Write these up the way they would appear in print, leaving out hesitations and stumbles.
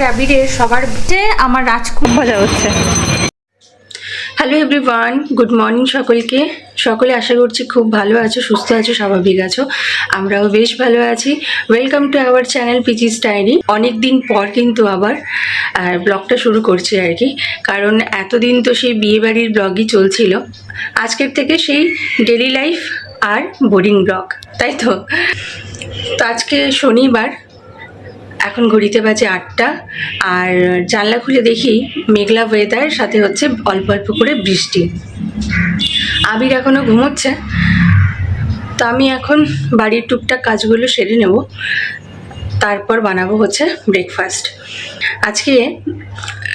রাবিরের সবার আমার রাজ খুব মজা হচ্ছে। হ্যালো এভরিওয়ান, গুড মর্নিং সকলকে। সকলে আশা করছি খুব ভালো আছো, সুস্থ আছো, স্বাভাবিক আছো। আমরাও বেশ ভালো আছি। Welcome to our channel peaches diary. অনেক দিন পর কিন্তু আবার ব্লগটা শুরু করছি আর কি, কারণ এতদিন তো সেই বিয়েবাড়ির ব্লগই চলছিল। আজকের থেকে সেই ডেলি লাইফ আর বোরিং ব্লগ, তাই তো। তো আজকে শনিবার, এখন ঘড়িতে বাজে 8টা, আর জানলা খুলে দেখি মেঘলা ওয়েদার, সাথে হচ্ছে অল্প অল্প করে বৃষ্টি। আবির এখনও ঘুমোচ্ছে, তো আমি এখন বাড়ির টুকটাক কাজগুলো সেরে নেব, তারপর বানাবো হচ্ছে ব্রেকফাস্ট। আজকে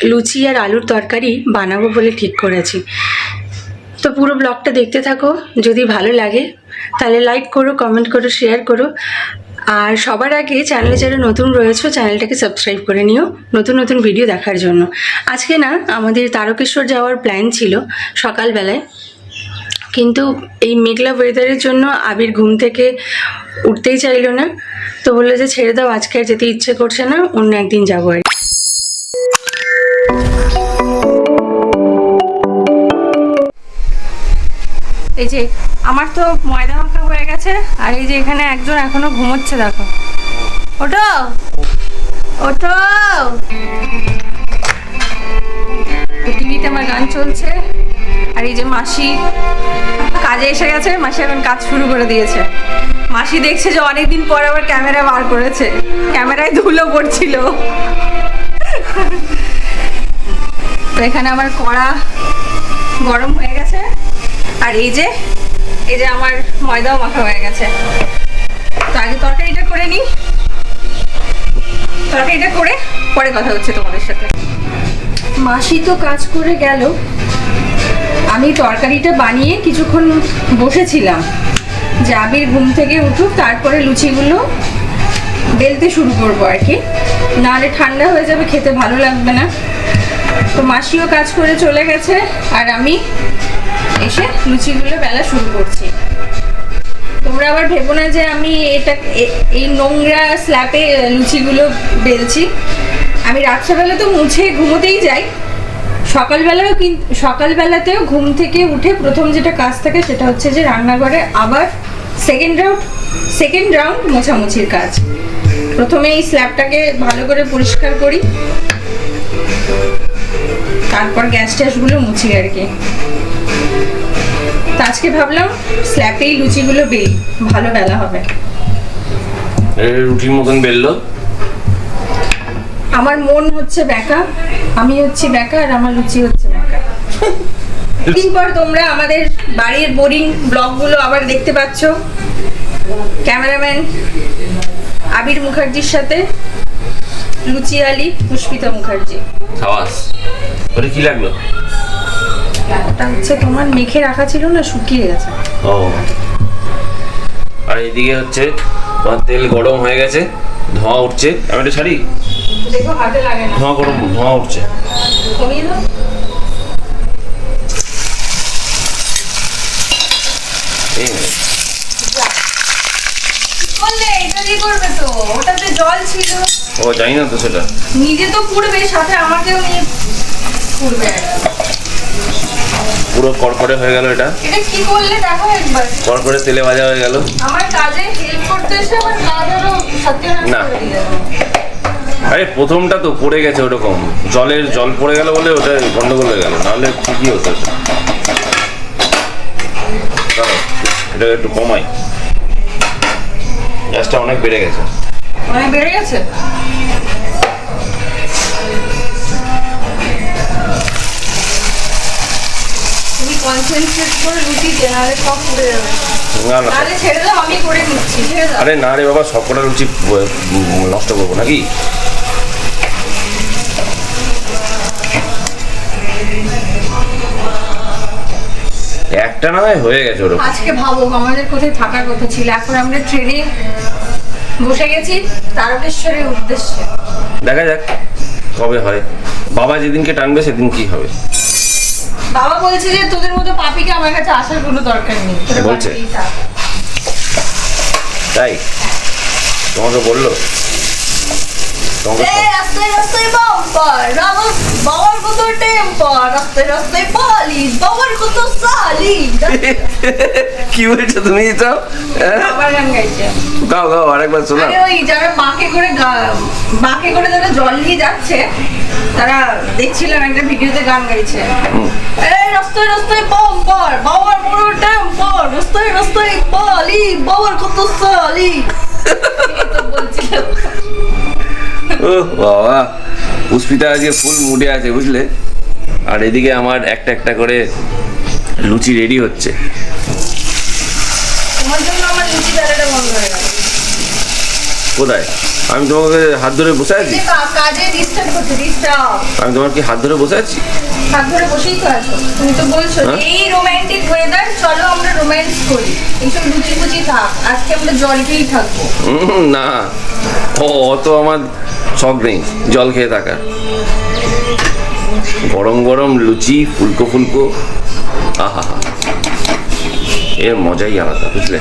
লুচি আর আলুর তরকারি বানাবো বলে ঠিক করেছি। তো পুরো ব্লগটা দেখতে থাকো, যদি ভালো লাগে তাহলে লাইক করো, কমেন্ট করো, শেয়ার করো। আর সবার আগে চ্যানেলে যারা নতুন রয়েছে চ্যানেলটাকে সাবস্ক্রাইব করে নিও নতুন নতুন ভিডিও দেখার জন্য। আজকে না আমাদের তারকেশ্বর যাওয়ার প্ল্যান ছিল সকালবেলায়, কিন্তু এই মেঘলা ওয়েদারের জন্য আবির ঘুম থেকে উঠতেই চাইলো না। তো বললো যে ছেড়ে দাও, আজকে আর যেতে ইচ্ছে করছে না, অন্য একদিন যাবো আর। এই যে আমার তো ময়দা মাখা হয়ে গেছে, আর এই যে এখানে একজন এখনো ঘুমোচ্ছে, দেখো। ওঠো ওঠো। টিভিতে আমার গান চলছে, আর এই যে মাসি কাজে এসে গেছে। মাসি এখন কাজ শুরু করে দিয়েছে। মাসি দেখছে যে অনেকদিন পর আবার ক্যামেরা বার করেছে, ক্যামেরায় ধুলো পড়ছিল। তো এখানে আমার কড়া গরম হয়ে গেছে, আর এই যে আমার ময়দাও মাখা হয়ে গেছে। তো আগে তরকারিটা করে নিই, তরকারিটা করে পরে কথা হচ্ছে তোমাদের সাথে। মাসি তো কাজ করে গেল, আমি তরকারিটা বানিয়ে কিছুক্ষণ বসেছিলাম যে আবির ঘুম থেকে উঠুক, তারপরে লুচিগুলো বেলতে শুরু করবো আর কি, নাহলে ঠান্ডা হয়ে যাবে, খেতে ভালো লাগবে না। তো মাসিও কাজ করে চলে গেছে, আর আমি এসে লুচিগুলো বেলা শুরু করছি। তোমরা আবার ভেবো না যে আমি এই নোংরা স্ল্যাপে লুচিগুলো বেলছি। আমি রাত্রেবেলা তো মুছে ঘুমোতেই যাই, সকালবেলাতেও ঘুম থেকে উঠে প্রথম যেটা কাজ থাকে সেটা হচ্ছে যে রান্নাঘরে আবার সেকেন্ড রাউন্ড মোছামুছির কাজ। প্রথমে এই স্ল্যাবটাকে ভালো করে পরিষ্কার করি, তারপর গ্যাস ট্যাসগুলো মুছি আর কি। তো আজকে ভাবলাম স্ল্যাপেই লুচিগুলো বেলি, ভালো বেলা হবে। রুটির মতন বেললো। আমার মন হচ্ছে ব্যাকা, আমি হচ্ছি ব্যাকা, আর আমার লুচি হচ্ছে ব্যাকা। দিন পর তোমরা আমাদের বাড়ির বোরিং ব্লগগুলো আবার দেখতে পাচ্ছ। ক্যামেরাম্যান আবির মুখার্জির সাথে লুচি আলী পুষ্পিতা মুখার্জি। আওয়াজ ওটা কি লাগলো? ওটা হচ্ছে তোমার মেখে রাখা ছিল না, শুকিয়ে গেছে। ও, আর এদিকে হচ্ছে তোমার তেল গরম হয়ে গেছে, ধোঁয়া উঠছে। আমি এটা ছাড়ি, দেখো হাতে লাগে না। ধোঁয়া উঠছে। কমিয়ে দাও। করবে তো, ওটাতে জল ছিল। ও জানি না তো, সেটা নিজে তো পুড়বে, সাথে আমাকেও নিয়ে পুড়বে। পুরো কড়কড়ে হয়ে গেল। এটা কি করলে দেখো একবার, কড়কড়ে তেলে ভাজা হয়ে গেল। আমার কাজে হেল্প করতে এসে আমার কাজ আরো সত্যিকার না, আরে প্রথমটা তো পড়ে গেছে, ওরকম জল পড়ে গেল বলে ওটা গন্ডগোল হয়ে গেল, নাহলে ঠিকই হতো। এটা একটু কমাই, গ্যাসটা অনেক বেড়ে গেছে। তুমি কনসেন্ট্রেট করে লুচিতে, নাহলে সব পুড়ে যাবে। না না, তাহলে ছেড়ে দাও, আমি করে দিচ্ছি। আরে না রে বাবা, সবকটা লুচি নষ্ট করবো নাকি? একটা না হয়ে গেছে ওরকম। আজকে ভাবো আমাদের কোথায় থাকার কথা ছিল, এখন আমরা ট্রেনে বসে গেছি তারকেশ্বরের উদ্দেশ্যে। দেখা যাক কবে হয়। বাবা যেদিনকে টানবে সেদিন কি হবে। বাবা বলছে যে তোদের মতো পাপিকে আমার কাছে আসার কোনো দরকার নেই, বলছে তাই? তোমাকে বললো? তোমাকে রাস্তায় রাস্তায় বাম্পার বাবার কত টেম্পার, রাস্তায় রাস্তায় পালিশ বাবার কত সালিশ। কি বলছো তুমি এসব? বাবার গান গাইছে। গাও গাও আরেকবার শোনা। আরে ওই যারা বাঁকে করে যারা জল নিয়ে যাচ্ছে, তারা দেখছিলাম একটা ভিডিওতে গান গাইছে। এই রাস্তায় রাস্তায় বাম্পার বাবার বড় টেম্পার, রাস্তায় রাস্তায় পালিশ বাবার কত সালিশ। এই তো বলছিলাম। ও বাবা, পুষ্পিতা আজকে ফুল মুডে আছে বুঝলে। আর এদিকে আমার একটা একটা করে লুচি রেডি হচ্ছে। তোমার জন্য আমার লুচি বেলাটা বন্ধ হয়ে গেল। কোথায়? আমি তোমাকে হাত ধরে বসে আছি? কাজে ডিস্টার্ব করছে, ডিস্টার্ব। আমি তোমার কি হাত ধরে বসে আছি? হাত ধরে বসেই তো আছো, তুমি তো বলছো হ্যাঁ? এই রোমান্টিক ওয়েদার, চলো আমরা রোম্যান্স করি। এইসব লুচি ফুচি থাক, আজকে আমরা জল খেয়েই থাকবো। না, অত আমার শখ নেই জল খেয়ে থাকার। গরম গরম লুচি, ফুলকো ফুলকো, আহা হা, এর মজাই আলাদা বুঝলে।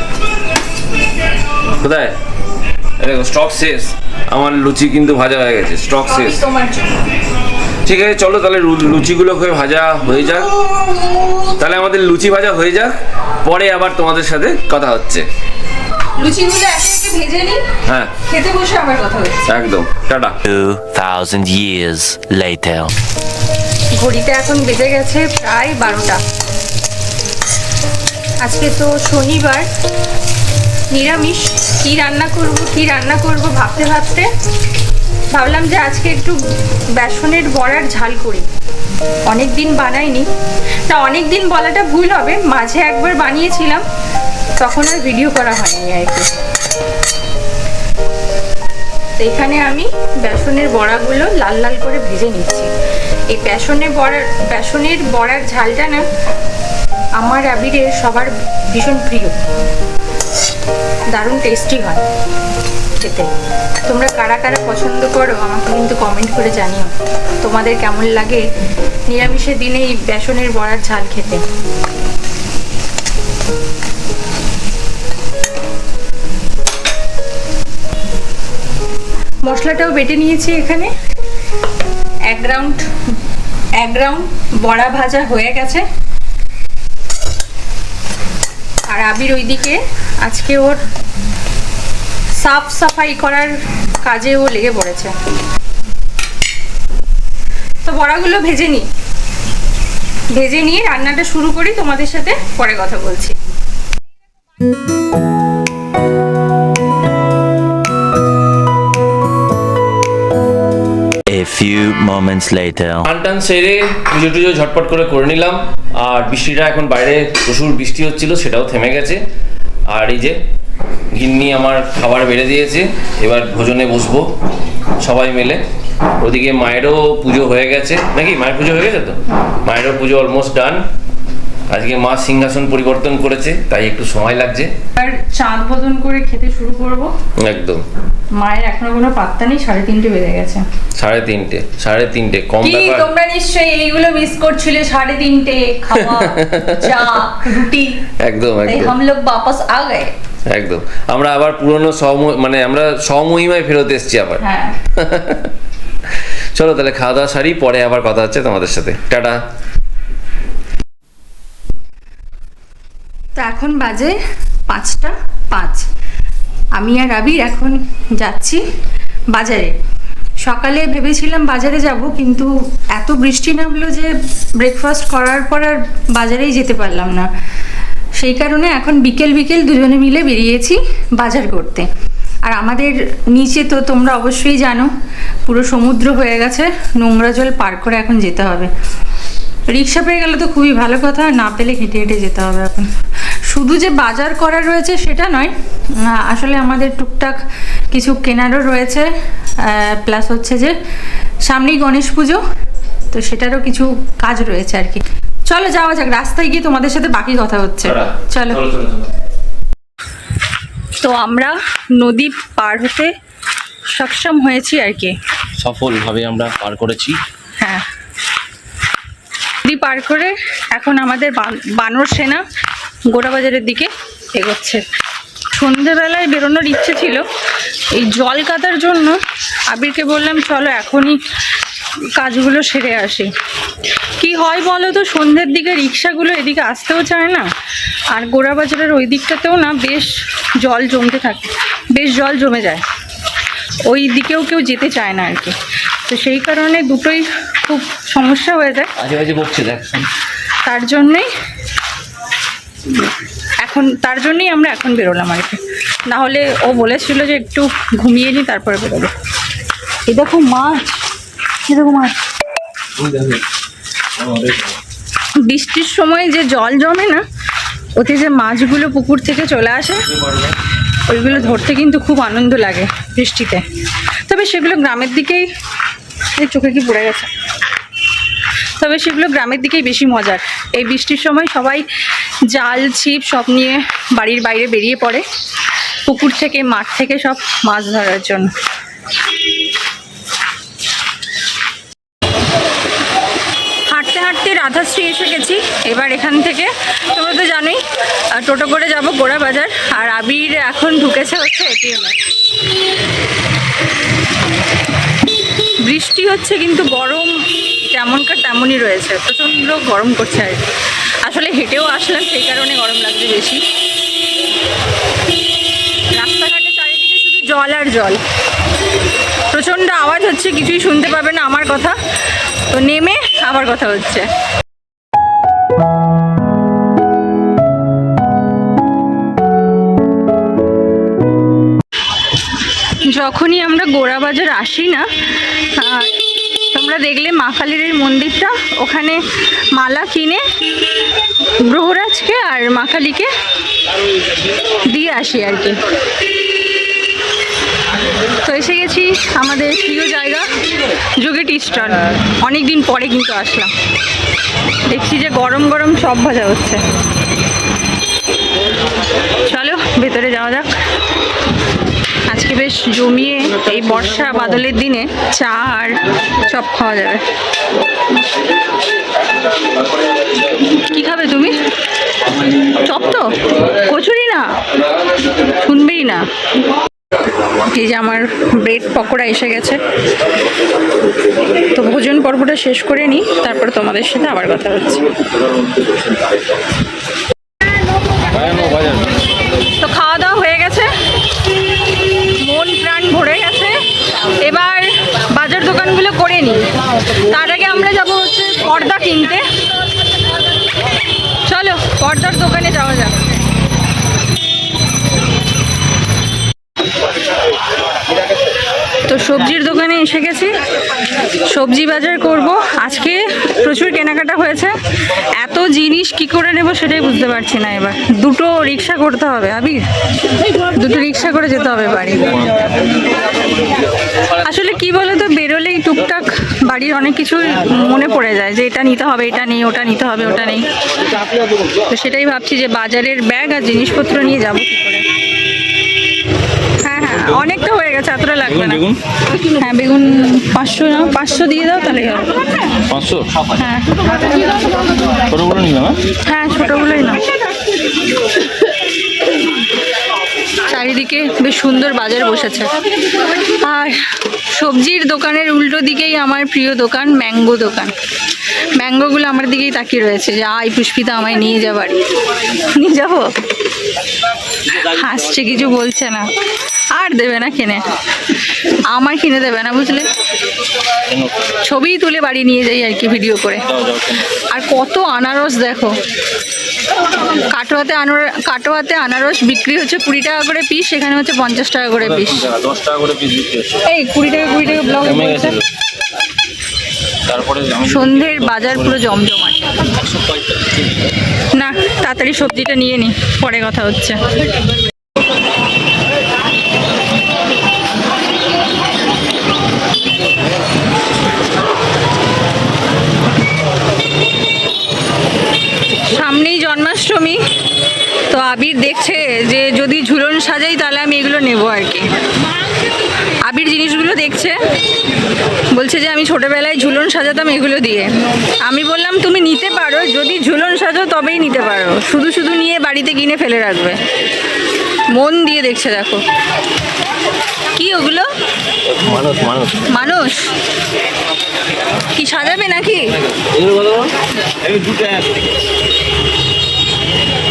কোথায়? দেখো স্টক শেষ, আমার লুচি কিন্তু ভাজা হয়ে গেছে, স্টক শেষ। সবই তোমার জন্য। ঠিক আছে চলো তাহলে লুচিগুলো হয়ে ভাজা হয়ে যাক। তাহলে আমাদের লুচি ভাজা হয়ে যাক, পরে আবার তোমাদের সাথে কথা হচ্ছে। লুচিগুলো একে একে ভেজে নিই, হ্যাঁ খেতে বসে আবার কথা হচ্ছে। একদম, টাটা। 2000 years later. ঘড়িতে এখন বেজে গেছে প্রায় 12টা। আজকে তো শনিবার, নিরামিষ। কি রান্না করব ভাবতে ভাবতে ভাবলাম যে আজকে একটু বেসনের বড়ার ঝাল করি। অনেক দিন বানাইনি, না অনেক দিন বলাটা ভুল হবে, মাঝে একবার বানিয়েছিলাম, তখন আর ভিডিও করা হয়নি আর কি। তো এখানে আমি বেসনের বড়াগুলো লাল লাল করে ভেজে নিচ্ছি। এই বেসনের বড়ার ঝালটা না আমার আবিরের সবার ভীষণ প্রিয়, দারুণ টেস্টি হয় খেতে। তোমরা কারা কারা পছন্দ করো আমাকে কিন্তু কমেন্ট করে জানিও, তোমাদের কেমন লাগে নিরামিষের দিনে এই বেসনের বড়ার ঝাল খেতে। মশলাটাও বেটে নিয়েছি এখানে। এক রাউন্ড বড়া ভাজা হয়ে গেছে। আর আবির ওইদিকে আজকে ওর সাফ সাফাই করার কাজে ও লেগে পড়েছে। তো বড়াগুলো ভেজে নিয়ে রান্নাটা শুরু করি, তোমাদের সাথে পরে কথা বলছি। A few moments later. টান সেরে পুজো টুজো ঝটপট করে নিলাম। আর বৃষ্টিটা এখন বাইরে প্রচুর বৃষ্টি হচ্ছিল, সেটাও থেমে গেছে। আর এই যে গিন্নি আমার খাবার বেড়ে দিয়েছে, এবার ভোজনে বসবো সবাই মিলে। ওদিকে মায়েরও পুজো হয়ে গেছে নাকি? মায়ের পুজো হয়ে গেছে তো? মায়েরও পুজো অলমোস্ট ডান। আজকে মা সিংহাসন পরিবর্তন করেছে, তাই একটু সময় লাগছে। আর চাঁদ বদন করে খেতে শুরু করব। একদম। মায়ের এখনো কোনো পাত্তা নেই, 3:30 বেজে গেছে। 3:30 কম কি ব্যাপার। তোমরা নিশ্চয়ই এইগুলো মিস করছিলে, 3:30 খাওয়া, চা, রুটি। একদম তাই একদম हम लोग वापस आ गए। একদম, আমরা আবার পুরনো মানে আমরা স্বমহিমায় ফেরত এসেছি আবার। হ্যাঁ, চলো তাহলে খাওয়া দাওয়া সারি, পরে আবার কথা হচ্ছে তোমাদের সাথে। টাটা। তো এখন বাজে 5:05। আমি আর আবির এখন যাচ্ছি বাজারে। সকালে ভেবেছিলাম বাজারে যাব, কিন্তু এত বৃষ্টি নামলো যে ব্রেকফাস্ট করার পর আর বাজারেই যেতে পারলাম না। সেই কারণে এখন বিকেল দুজনে মিলে বেরিয়েছি বাজার করতে। আর আমাদের নিচে তো তোমরা অবশ্যই জানো পুরো সমুদ্র হয়ে গেছে, নোংরা জল পার করে এখন যেতে হবে। রিক্সা পেয়ে গেলে তো খুবই ভালো কথা, না পেলে হেঁটে হেঁটে যেতে হবে এখন। শুধু যে বাজার করা রয়েছে সেটা নয়, আসলে আমাদের টুকটাক কিছু কেনারও রয়েছে, প্লাস হচ্ছে যে সামনেই গণেশ পুজো, তো সেটারও কিছু কাজ রয়েছে আর কি। চলো যাওয়া যাক, রাস্তায় গিয়ে তোমাদের সাথে বাকি কথা হচ্ছে। চলো। তো আমরা নদী পার হতে সক্ষম হয়েছি আর কি, সফলভাবে আমরা পার করেছি। হ্যাঁ, নদী পার করে এখন আমাদের বানর সেনা গোড়াবাজারের দিকে এগোচ্ছে। সন্ধেবেলায় বেরোনোর ইচ্ছে ছিল, এই জল কাদার জন্য আবিরকে বললাম চলো এখনই কাজগুলো সেরে আসি। কি হয় বলো তো, সন্ধ্যের দিকে রিক্সাগুলো এদিকে আসতেও চায় না, আর গোড়াবাজারের ওই দিকটাতেও না বেশ জল জমতে থাকে, বেশ জল জমে যায়, ওই দিকেও কেউ যেতে চায় না আর কি। তো সেই কারণে দুটোই খুব সমস্যা হয়ে যায়। আজে বাজে বকছে দেখ। তার জন্যই আমরা এখন বেরোলাম আর কি, না হলে ও বলেছিল যে একটু ঘুমিয়ে নিই তারপরে বেরোবো। এই দেখো মাছ, এই দেখো মাছ। বৃষ্টির সময় যে জল জমে না, ওতে যে মাছগুলো পুকুর থেকে চলে আসে, ওইগুলো ধরতে কিন্তু খুব আনন্দ লাগে বৃষ্টিতে। তবে সেগুলো গ্রামের দিকেই, এই চোখে কি পড়ে গেছে, তবে সেগুলো গ্রামের দিকেই বেশি মজার। এই বৃষ্টির সময় সবাই জাল ছিপ সব নিয়ে বাড়ির বাইরে বেরিয়ে পড়ে পুকুর থেকে, মাঠ থেকে সব মাছ ধরার জন্য। হাঁটতে হাঁটতে রাধাশ্রী এসে গেছি। এবার এখান থেকে তোমরা তো জানোই টোটো করে যাব গোড়াবাজার, আর আবির এখন ঢুকেছে হচ্ছে এটিএমে। বৃষ্টি হচ্ছে কিন্তু গরম যেমনকার তেমনই রয়েছে, প্রচণ্ড গরম করছে আর কি। আসলে হেঁটেও আসলাম, সেই কারণে গরম লাগছে বেশি। রাস্তাঘাটে চারিদিকে শুধু জল আর জল, প্রচণ্ড আওয়াজ হচ্ছে, কিছুই শুনতে পাবে না আমার কথা। তো নেমে আবার কথা হচ্ছে। যখনই আমরা গোড়াবাজার আসি না, তোমরা দেখলে মা কালীর এই মন্দিরটা, ওখানে মালা কিনে গ্রহরাজকে আর মা কালীকে দিয়ে আসি আর কি। তো এসে গেছি আমাদের প্রিয় জায়গা যোগী টি স্টল। অনেকদিন পরে কিন্তু আসলাম। দেখছি যে গরম গরম চপ ভাজা হচ্ছে। চলো ভেতরে যাওয়া যাক। আজকে বেশ জমিয়ে এই বর্ষা বাদলের দিনে চা আর চপ খাওয়া যাবে। কি খাবে তুমি? চপ তো, কচুরি না, শুনবেই না। এই যে আমার ব্রেড পকোড়া এসে গেছে। তো ভোজন পর্বটা শেষ করে নিই, তারপর তোমাদের সাথে আবার কথা হচ্ছে। তো খাওয়া দাওয়া হয়ে গেছে, মন প্রাণ ভরে গেছে। এবার বাজার দোকানগুলো করে নিই, তার আগে আমরা যাব হচ্ছে পর্দা কিনতে। চলো পর্দার দোকানে যাওয়া যাক। তো সবজির দোকানে এসে গেছি, সবজি বাজার করব। আজকে প্রচুর কেনাকাটা হয়েছে, এত জিনিস কি করে নেব সেটাই বুঝতে পারছি না। এবার দুটো রিক্সা করতে হবে, আবির দুটো রিক্সা করে যেতে হবে বাড়ি। আসলে কি বলতো, বেরোলেই টুকটাক বাড়ির অনেক কিছু মনে পড়ে যায়, যে এটা নিতে হবে, এটা নেই, ওটা নিতে হবে, ওটা নেই। তো সেটাই ভাবছি যে বাজারের ব্যাগ আর জিনিসপত্র নিয়ে যাবো কি করে। হ্যাঁ হ্যাঁ, অনেকটা হয়ে গেছে, এতটা লাগবে না। হ্যাঁ বেগুন 500 না, 500 দিয়ে দাও তাহলে হবে। 500? হ্যাঁ ছোটগুলো নিলাম। হ্যাঁ ছোটগুলোই না। চারিদিকে বেশ সুন্দর বাজার বসেছে। আর সবজির দোকানের উল্টো দিকেই আমার প্রিয় দোকান, ম্যাঙ্গো দোকান। ম্যাঙ্গোগুলো আমার দিকেই তাকিয়ে রয়েছে যে আই পুষ্পিতা আমায় নিয়ে যা বাড়ি। নিয়ে যাবো? হাসছে, কিছু বলছে না। আর দেবে না কিনে, আমার কিনে দেবে না বুঝলে। ছবি তুলে বাড়ি নিয়ে যাই আর কি, ভিডিও করে। আর কত আনারস দেখো, কাটোয়াতে আনারস বিক্রি হচ্ছে 20 টাকা করে পিস, সেখানে হচ্ছে 50 টাকা করে পিস। 10 টাকা করে পিস বিক্রি হচ্ছে। এই 20 টাকা ব্লগ বলছে। তারপরে সন্ধ্যের বাজার পুরো জমজমাট। না তাড়াতাড়ি সবজিটা নিয়ে নি, পরে কথা হচ্ছে। সামনেই জন্মাষ্টমী, তো আবির দেখছে যে যদি ঝুলন সাজাই তাহলে আমি এগুলো নেবো আর কি। আবির জিনিসগুলো দেখছে, বলছে যে আমি ছোটবেলায় ঝুলন সাজাতাম এগুলো দিয়ে। আমি বললাম তুমি নিতে পারো, যদি ঝুলন সাজো তবেই নিতে পারো, শুধু শুধু নিয়ে বাড়িতে কিনে ফেলে রাখবে। মন দিয়ে দেখছে দেখো। কি ওগুলো? মানুষ মানুষ মানুষ কি সাজাবে নাকি?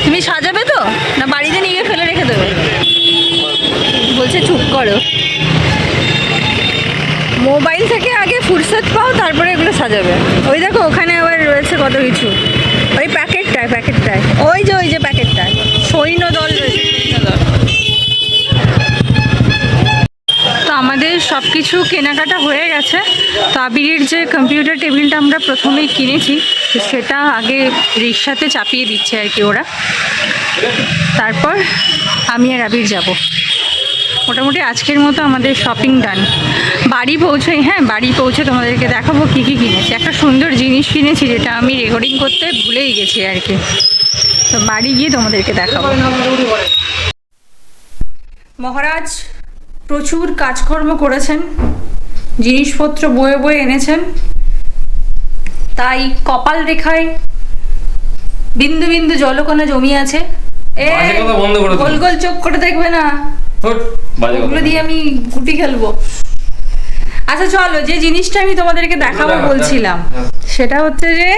তুমি সাজাবে তো না বাড়িতে নিয়ে গিয়ে ফেলে রেখে দেবে? বলছে চুপ করো, মোবাইল থেকে আগে ফুরসত পাও তারপরে এগুলো সাজাবে। ওই দেখো ওখানে আবার রয়েছে কত কিছু, ওই প্যাকেটটায় ওই যে প্যাকেটটায় সৈন্যদল রয়েছে, সৈন্যদল। তো আমাদের সব কিছু কেনাকাটা হয়ে গেছে। তো আবিরের যে কম্পিউটার টেবিলটা আমরা প্রথমেই কিনেছি, তো সেটা আগে রিক্সাতে চাপিয়ে দিচ্ছে আর কি ওরা, তারপর আমি আর আবির যাব। মোটামুটি আজকের মতো আমাদের শপিং ডান। বাড়ি পৌঁছোই, হ্যাঁ বাড়ি পৌঁছে তোমাদেরকে দেখাবো কী কী কিনেছি। একটা সুন্দর জিনিস কিনেছি যেটা আমি রেকর্ডিং করতে ভুলেই গেছি আর কি, তো বাড়ি গিয়ে তোমাদেরকে দেখাবো। মহারাজ প্রচুর কাজকর্ম করেছেন, জিনিসপত্র বয়ে বয়ে এনেছেন, তাই কপাল রেখায় বিন্দু বিন্দু জলকণা জমি আছে। বাজে কথা বন্ধ করে দাও। গোল গোল চোখ করে দেখবে না, ওগুলো দিয়ে আমি গুটি খেলবো। আচ্ছা চলো, যে জিনিসটা আমি তোমাদেরকে দেখাবো বলছিলাম সেটা হচ্ছে যে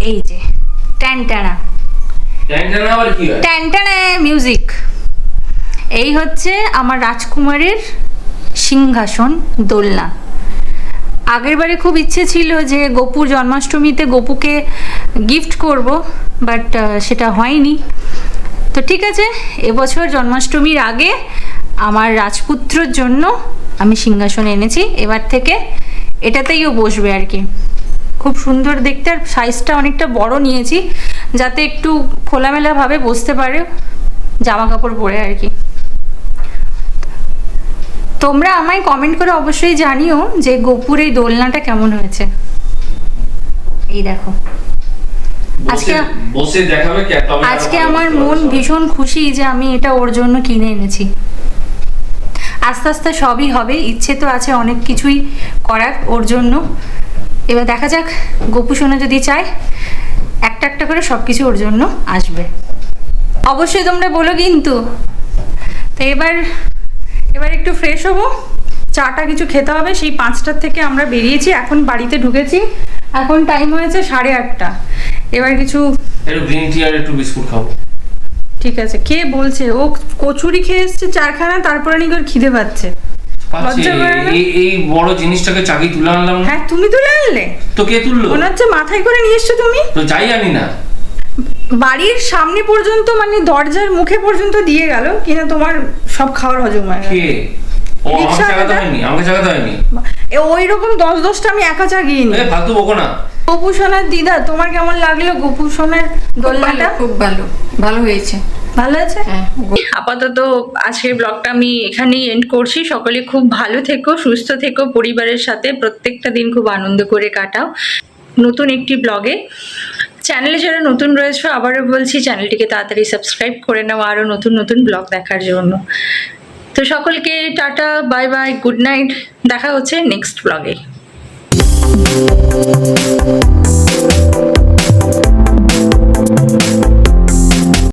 এই যে ট্যানটানা ট্যানটানা মিউজিক। এই হচ্ছে আমার রাজকুমারের সিংহাসন দোলনা। আগের বারে খুব ইচ্ছে ছিল যে গোপুর জন্মাষ্টমীতে গোপুকে গিফট করব, বাট সেটা হয়নি। তো ঠিক আছে, এবছর জন্মাষ্টমীর আগে আমার রাজপুত্রর জন্য আমি সিংহাসন এনেছি। এবার থেকে এটাতেই ও বসবে আর কি। খুব সুন্দর দেখতে, আর সাইজটা অনেকটা বড় নিয়েছি যাতে একটু খোলামেলাভাবে বসতে পারে জামা কাপড় পরে আর কি। তোমরা আমায় কমেন্ট করে অবশ্যই জানিও যে গোপুর এই দোলনাটা কেমন হয়েছে। এই দেখো, আজকে আমার মন ভীষণ খুশি যে আমি এটা ওর জন্য কিনে এনেছি। আস্তে আস্তে সবই হবে, ইচ্ছে তো আছে অনেক কিছুই করার ওর জন্য। এবার দেখা যাক, গোপু সোনা যদি চায় একটা একটা করে সব কিছু ওর জন্য আসবে। অবশ্যই তোমরা বলো কিন্তু। তো এবার একটু ফ্রেশ হবো, চাটা কিছু খেতে হবে। সেই 5টার থেকে আমরা বেরিয়েছি, এখন বাড়িতে ঢুকেছি, এখন টাইম হয়েছে 8:30। এবার কিছু গ্রিন টি আর একটু বিস্কুট খাবো। ঠিক আছে, কে বলছে? ও কচুরি খেয়ে এসছে 4খানা, তারপরে নাকি ওর খিদে পাচ্ছে। লজ্জা করে না? এই বড় জিনিসটাকে চাকি তুলে আনলাম না। হ্যাঁ তুমি তুলে আনলে? তো কে তুললো? মনে হচ্ছে মাথায় করে নিয়ে এসছো তুমি। তো যাই জানি না, বাড়ির সামনে পর্যন্ত মানে দরজার মুখে পর্যন্ত দিয়ে গেল কিনা তোমার সব খাওয়ার হজম হয় না। কে? ও আমাকে চাগাতে হয়নি, আমাকে চাগাতে হয়নি। ওই রকম 10-10টা আমি একা চাগিয়ে নি। ফালতু বকো না। গোপু সোনার দিদা, তোমার কেমন লাগলো গোপু সোনার দোলনাটা? খুব ভালো হয়েছে। ভালো আছে। আপাতত আজকের ব্লগটা আমি এখানেই এন্ড করছি। সকলে খুব ভালো থেকো, সুস্থ থেকো, পরিবারের সাথে প্রত্যেকটা দিন খুব আনন্দ করে কাটাও। নতুন একটি ব্লগে, চ্যানেলে যারা নতুন রয়েছে আবারও বলছি চ্যানেলটিকে তাড়াতাড়ি সাবস্ক্রাইব করে নাও আরও নতুন নতুন ব্লগ দেখার জন্য। তো সকলকে tata, bye bye, good night. দেখা হচ্ছে নেক্সট ব্লগে।